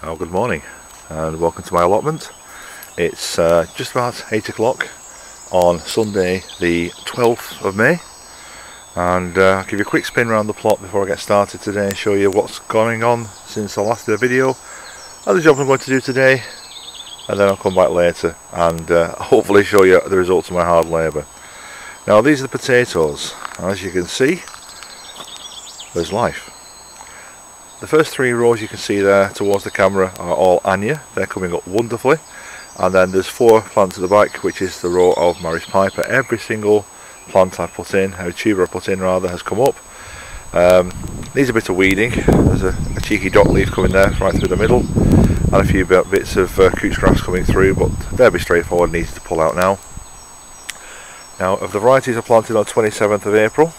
Oh, good morning and welcome to my allotment. It's just about 8 o'clock on Sunday the 12th of May, and I'll give you a quick spin around the plot before I get started today and show you what's going on since I last did a video, other jobs I'm going to do today, and then I'll come back later and hopefully show you the results of my hard labour. Now these are the potatoes, and as you can see there's life. The first 3 rows you can see there towards the camera are all Anya. They're coming up wonderfully, and then there's 4 plants at the back, which is the row of Maris Piper. Every single plant I put in, every tuber I put in rather, has come up. Needs a bit of weeding. There's a cheeky dock leaf coming there right through the middle, and a few bits of couch grass coming through, but they'll be straightforward and easy to pull out now. Now of the varieties I planted on 27th of April,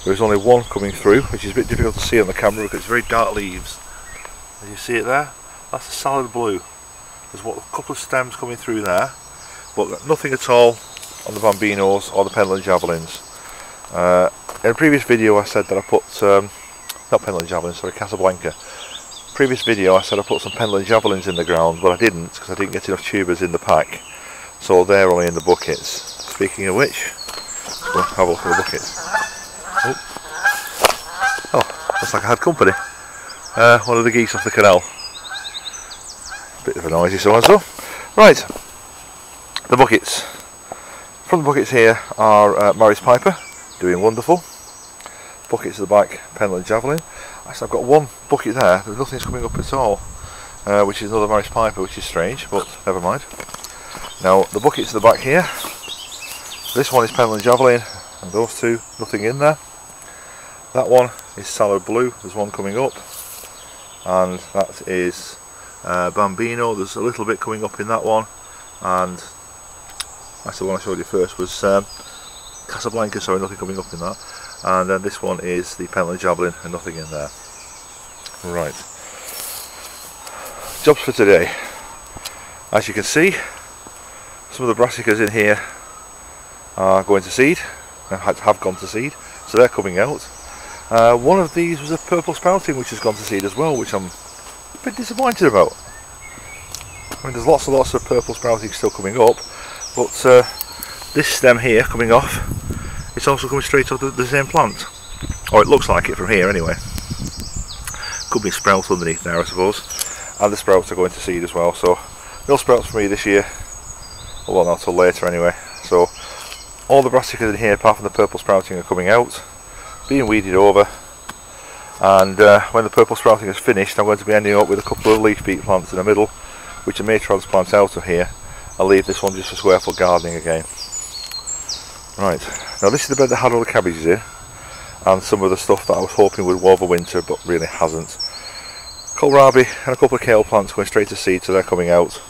there's only one coming through, which is a bit difficult to see on the camera because it's very dark leaves. As you see it there, that's the salad blue. There's a couple of stems coming through there, but nothing at all on the Bambinos or the Pendulum Javelins. In a previous video I said that I put, not Pendulum Javelins, sorry, Casablanca. Previous video I said I put some Pendulum Javelins in the ground, but I didn't because I didn't get enough tubers in the pack. So they're only in the buckets. Speaking of which, we'll have a look at the buckets. Oh, looks like I had company. One of the geese off the canal. Bit of a noisy so-and-so. Right, the buckets. From the buckets here are Maris Piper, doing wonderful. Buckets at the back, Pendulum Javelin. Actually, I've got one bucket there, there's nothing's coming up at all, which is another Maris Piper, which is strange, but never mind. Now, the buckets at the back here, this one is Pendulum Javelin, and those 2, nothing in there. That one is salad blue, there's one coming up, and that is Bambino. There's a little bit coming up in that one, and that's the one I showed you first was Casablanca, sorry, nothing coming up in that, and then this one is the Pendulum Javelin and nothing in there. Right, jobs for today. As you can see, some of the brassicas in here are going to seed, have gone to seed, so they're coming out. One of these was a purple sprouting which has gone to seed as well, which I'm a bit disappointed about. I mean, there's lots and lots of purple sprouting still coming up, but this stem here coming off, it's also coming straight off the same plant, or it looks like it from here anyway. Could be a sprout underneath there, I suppose, and the sprouts are going to seed as well, so no sprouts for me this year, well, not till later anyway. So all the brassicas in here apart from the purple sprouting are coming out, being weeded over, and when the purple sprouting is finished I'm going to be ending up with a couple of leaf beet plants in the middle, which I may transplant out of here. I'll leave this one just for square foot gardening again. Right, now this is the bed that had all the cabbages in, and some of the stuff that I was hoping would overwinter but really hasn't. Kohlrabi and a couple of kale plants going straight to seed, so they're coming out.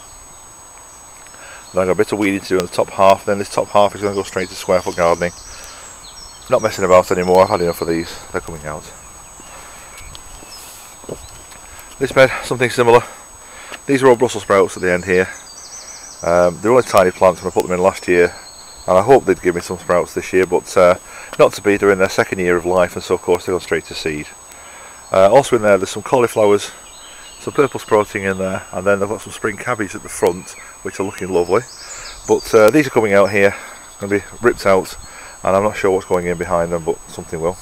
Then I've got a bit of weeding to do on the top half, then this top half is going to go straight to square foot gardening. Not messing about anymore, I've had enough of these, they're coming out. This bed, something similar. These are all Brussels sprouts at the end here. They're only tiny plants when I put them in last year, and I hope they'd give me some sprouts this year, but not to be. They're in their 2nd year of life, and so of course they go straight to seed. Also in there there's some cauliflowers, some purple sprouting in there, and then they've got some spring cabbage at the front which are looking lovely, but these are coming out here, going to be ripped out, and I'm not sure what's going in behind them, but something will.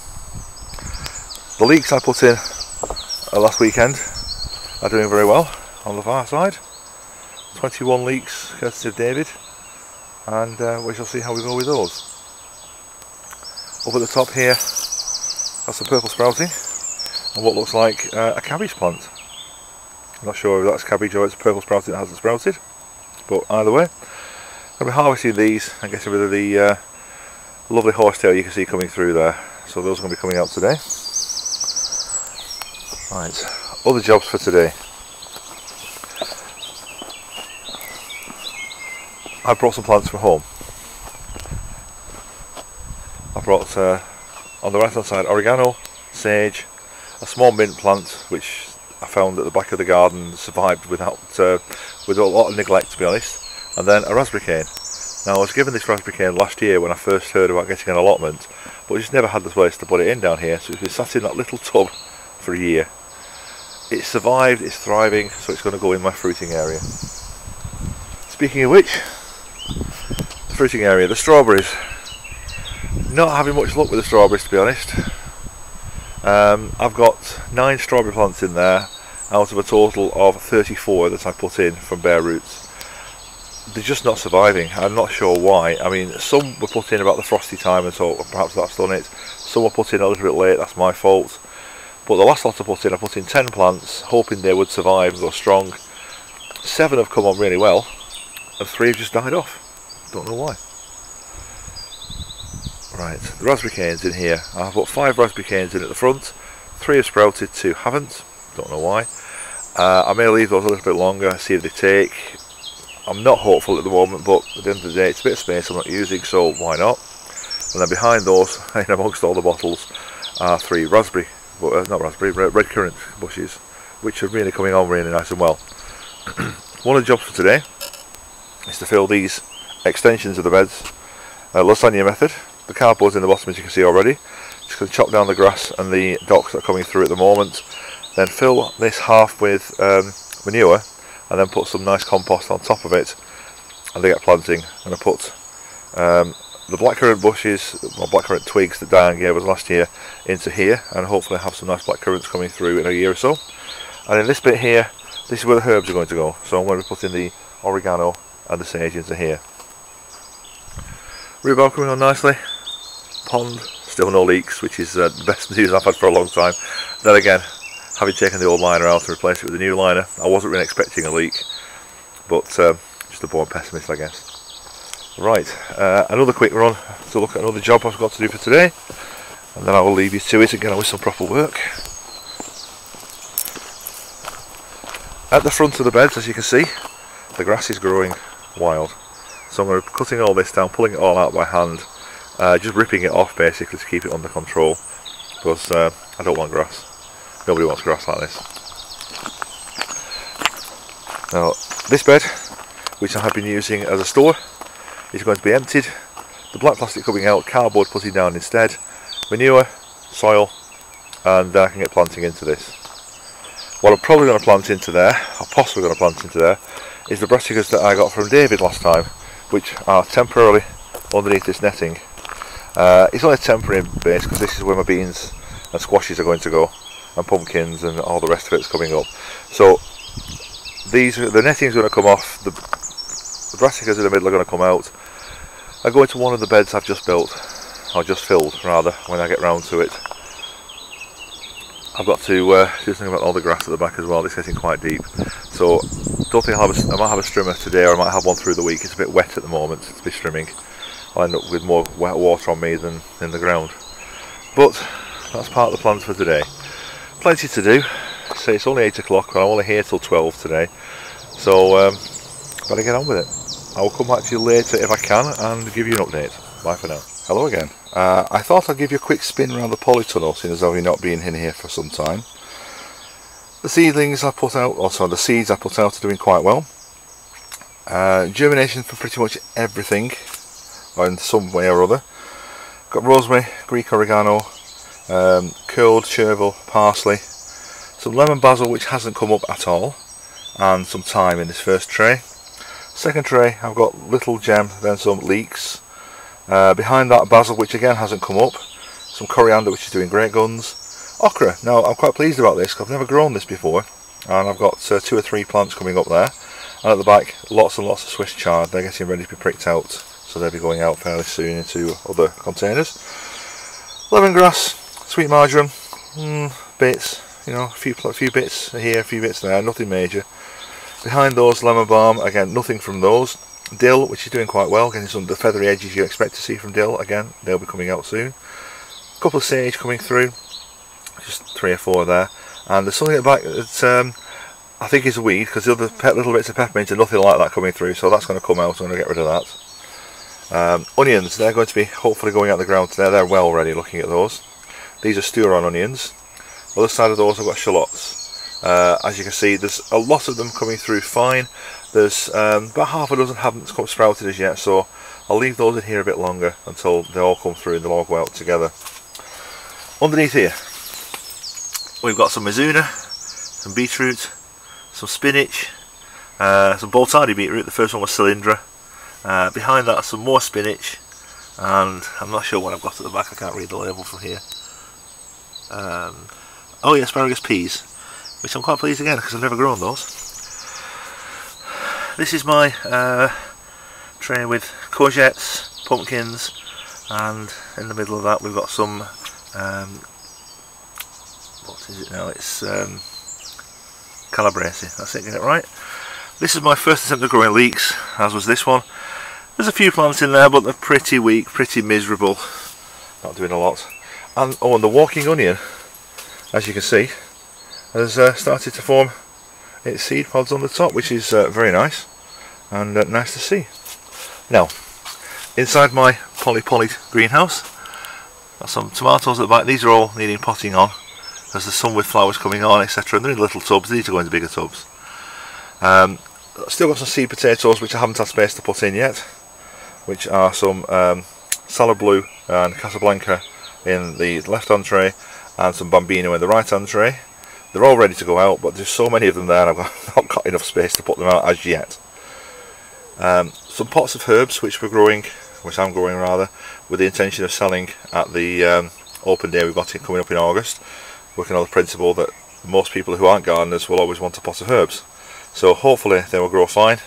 The leeks I put in last weekend are doing very well on the far side. 21 leeks courtesy of David, and we shall see how we go with those. Up at the top here, that's some purple sprouting and what looks like a cabbage plant. I'm not sure if that's cabbage or it's purple sprouting that hasn't sprouted, but either way, I'll be harvesting these and getting rid of the lovely horsetail you can see coming through there. So those are going to be coming out today. Right, other jobs for today. I brought some plants from home. I brought on the right hand side oregano, sage, a small mint plant which I found at the back of the garden, survived with a lot of neglect to be honest, and then a raspberry cane. Now I was given this raspberry cane last year when I first heard about getting an allotment, but I just never had the place to put it in down here, so it's been sat in that little tub for a year. it's survived, it's thriving, so it's going to go in my fruiting area. Speaking of which, the fruiting area, the strawberries. Not having much luck with the strawberries, to be honest. I've got 9 strawberry plants in there out of a total of 34 that I put in from bare roots. They're just not surviving. I'm not sure why. I mean, some were put in about the frosty time, and so perhaps that's done it. Some were put in a little bit late, that's my fault. But the last lot I put in 10 plants, hoping they would survive and go strong. 7 have come on really well, and 3 have just died off. Don't know why. Right, the raspberry canes in here. I've put 5 raspberry canes in at the front. 3 have sprouted, 2 haven't. Don't know why. I may leave those a little bit longer, see if they take. I'm not hopeful at the moment, but at the end of the day, it's a bit of space I'm not using, so why not? And then behind those, in amongst all the bottles, are 3 red currant bushes, which are really coming on really nice and well. One of the jobs for today is to fill these extensions of the beds, lasagne method. The cardboard's in the bottom, as you can see already. Just going to chop down the grass and the docks that are coming through at the moment. Then fill this half with manure, and then put some nice compost on top of it, and they get planting. And I put the blackcurrant bushes, or blackcurrant twigs that Diane gave us last year into here, and hopefully have some nice blackcurrants coming through in a year or so. And in this bit here, this is where the herbs are going to go. So I'm going to be putting the oregano and the sage into here. Rhubarb coming on nicely. Pond, still no leaks, which is the best news I've had for a long time. Then again, having taken the old liner out and replaced it with a new liner, I wasn't really expecting a leak, but just a born pessimist, I guess. Right, another quick run to look at another job I've got to do for today, and then I will leave you to it and get on with some proper work. At the front of the beds, as you can see, the grass is growing wild. So I'm going to be cutting all this down, pulling it all out by hand, just ripping it off basically to keep it under control, because I don't want grass. Nobody wants grass like this. Now, this bed, which I have been using as a store, is going to be emptied. The black plastic coming out, cardboard putting down instead, manure, soil, and then I can get planting into this. What I'm probably going to plant into there, or possibly going to plant into there, is the brassicas that I got from David last time, which are temporarily underneath this netting. It's only a temporary base because this is where my beans and squashes are going to go, and pumpkins and all the rest of it's coming up. So the netting is going to come off, the brassicas in the middle are going to come out. I go into one of the beds I've just built, or just filled rather, when I get round to it. I've got to do something about all the grass at the back as well. It's getting quite deep, so don't think I might have a strimmer today, or I might have one through the week. It's a bit wet at the moment to be strimming. I'll end up with more wet water on me than in the ground, but that's part of the plans for today. Plenty to do. So it's only 8 o'clock, but I'm only here till 12 today, so better get on with it. I will come back to you later if I can and give you an update. Bye for now. Hello again. I thought I'd give you a quick spin around the polytunnel, seeing as though you've not been in here for some time. The seedlings I put out, also the seeds I put out, are doing quite well. Germination for pretty much everything, or in some way or other. Got rosemary, Greek oregano, curled chervil, parsley, some lemon basil which hasn't come up at all, and some thyme in this first tray. Second tray I've got little gem, then some leeks. Behind that, basil, which again hasn't come up, some coriander, which is doing great guns, okra. Now I'm quite pleased about this because I've never grown this before, and I've got 2 or 3 plants coming up there, and at the back lots and lots of Swiss chard. They're getting ready to be pricked out, so they'll be going out fairly soon into other containers. Lemongrass, sweet marjoram, bits, you know, a few bits here, a few bits there, nothing major. Behind those, lemon balm, again nothing from those. Dill, which is doing quite well, getting some of the feathery edges you expect to see from dill. Again, they'll be coming out soon. A couple of sage coming through, just 3 or 4 there. And there's something at the back that I think is a weed, because the other little bits of peppermint are nothing like that coming through, so that's going to come out. I'm going to get rid of that. Onions, they're going to be hopefully going out the ground today. They're well ready, looking at those. These are stew-on onions. Other side of those I've got shallots. As you can see, there's a lot of them coming through fine. There's about half a dozen haven't sprouted as yet, so I'll leave those in here a bit longer until they all come through and they'll all go out together. Underneath here, we've got some Mizuna, some beetroot, some spinach, some boltardi beetroot. The first one was cylindra. Behind that some more spinach, and I'm not sure what I've got at the back. I can't read the label from here. Oh yeah, asparagus peas, which I'm quite pleased again because I've never grown those. This is my tray with courgettes, pumpkins, and in the middle of that we've got some what is it now? It's calabrese. That's it, get it right. This is my first attempt at growing leeks, as was this one. There's a few plants in there, but they're pretty weak, pretty miserable, not doing a lot. And oh, and the walking onion, as you can see, has started to form its seed pods on the top, which is very nice and nice to see. Now, inside my poly greenhouse, got some tomatoes at the back. These are all needing potting on, because there's some with flowers coming on, etc. And they're in little tubs. They need to go into bigger tubs. Still got some seed potatoes which I haven't had space to put in yet, which are some salad blue and Casablanca in the left hand tray, and some bambino in the right hand tray. They're all ready to go out, but there's so many of them there and I've not got enough space to put them out as yet. Some pots of herbs which I'm growing rather, with the intention of selling at the open day we've got it coming up in August, working on the principle that most people who aren't gardeners will always want a pot of herbs. So hopefully they will grow fine.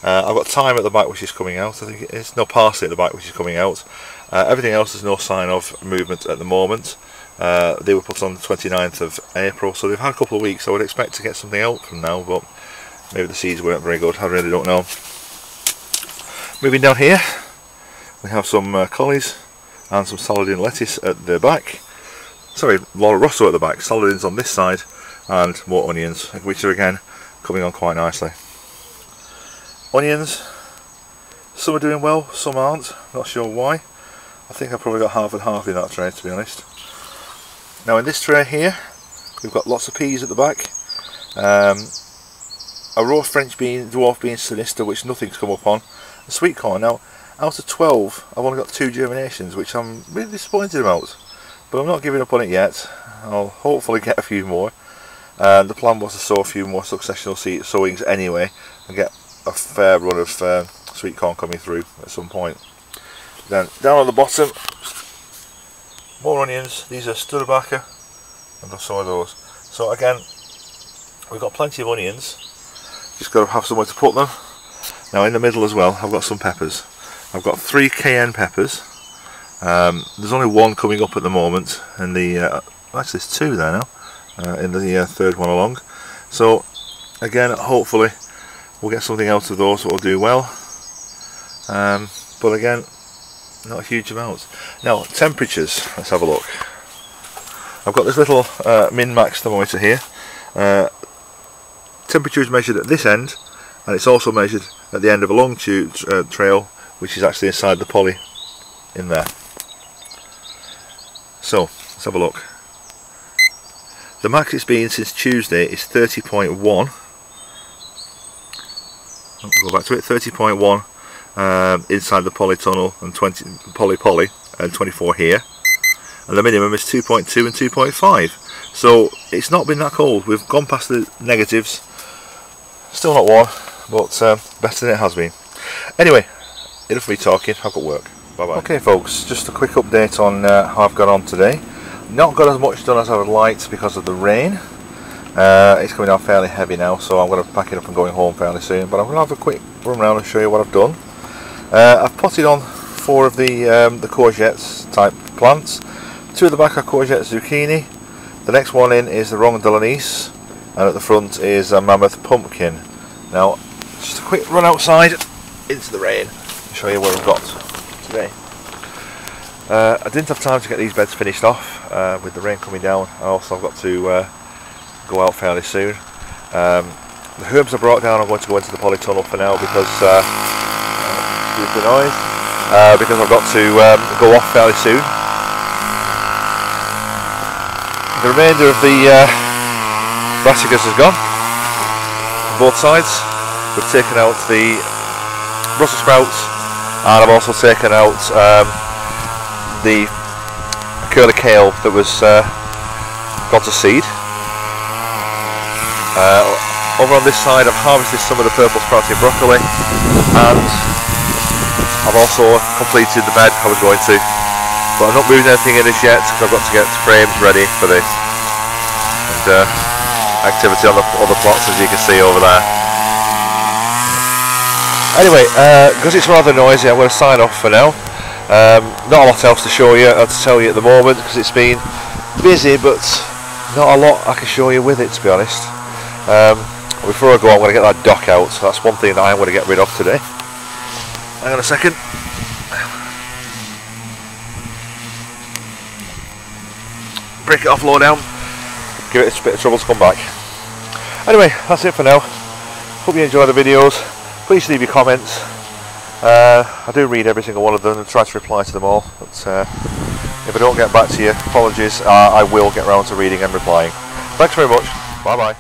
I've got thyme at the back which is coming out. I think it is. No, parsley at the back which is coming out. Everything else there's no sign of movement at the moment. They were put on the 29th of April, so they've had a couple of weeks. I would expect to get something out from now, but maybe the seeds weren't very good. I really don't know. Moving down here, we have some collies and some saladin lettuce at the back. Sorry, Laura Rosso at the back. Saladins on this side, and more onions, which are again coming on quite nicely. Onions, some are doing well, some aren't. Not sure why. I think I've probably got half and half in that tray, to be honest. Now in this tray here, we've got lots of peas at the back. A raw French bean, dwarf bean sinister, which nothing's come up on. A sweet corn. Now, out of 12, I've only got 2 germinations, which I'm really disappointed about. But I'm not giving up on it yet. I'll hopefully get a few more. The plan was to sow a few more successional sowings anyway, and get a fair run of sweet corn coming through at some point. Then down at the bottom, more onions. These are Studebaker, and I've some of those. So again, we've got plenty of onions. Just got to have somewhere to put them. Now in the middle as well, I've got some peppers. I've got 3 cayenne peppers. There's only 1 coming up at the moment, and actually there's 2 there now, in the third one along. So again, hopefully we'll get something out of those that will do well, but again, not huge amounts. Now temperatures, let's have a look. I've got this little min-max thermometer here. Temperature is measured at this end, and it's also measured at the end of a long trail, which is actually inside the poly in there. So let's have a look. The max it's been since Tuesday is 30.1. Go back to it. 30.1 inside the polytunnel, and 20 poly, and 24 here. And the minimum is 2.2 and 2.5. So it's not been that cold. We've gone past the negatives. Still not warm, but better than it has been. Anyway, enough of me talking. I've got work. Bye bye. Okay, folks. Just a quick update on how I've got on today. Not got as much done as I would like because of the rain. It's coming down fairly heavy now, so I'm going to pack it up and going home fairly soon. But I'm going to have a quick run around and show you what I've done. I've potted on 4 of the courgettes type plants. 2 at the back are courgette zucchini. The next one in is the rondelanis, and at the front is a mammoth pumpkin. Now, just a quick run outside into the rain and show you what I've got today. I didn't have time to get these beds finished off with the rain coming down. Also, I've got to go out fairly soon. The herbs I brought down, I'm going to go into the polytunnel for now because excuse the noise. Because I've got to go off fairly soon. The remainder of the brassicas is gone on both sides. We've taken out the Brussels sprouts, and I've also taken out the curly kale that was got to seed. Over on this side I've harvested some of the purple sprouting broccoli, and I've also completed the bed I was going to, but I'm not moving anything in as yet because I've got to get frames ready for this, and activity on the other plots as you can see over there. Anyway, because it's rather noisy, I'm going to sign off for now. Not a lot else to show you, or to tell you at the moment, because it's been busy, but not a lot I can show you with it, to be honest. Before I go, I'm going to get that dock out, so that's one thing that I'm going to get rid of today. Hang on a second. Break it off low down, give it a bit of trouble to come back. Anyway, that's it for now. Hope you enjoy the videos. Please leave your comments. I do read every single one of them and try to reply to them all, but if I don't get back to you, apologies. I will get round to reading and replying. Thanks very much. Bye bye.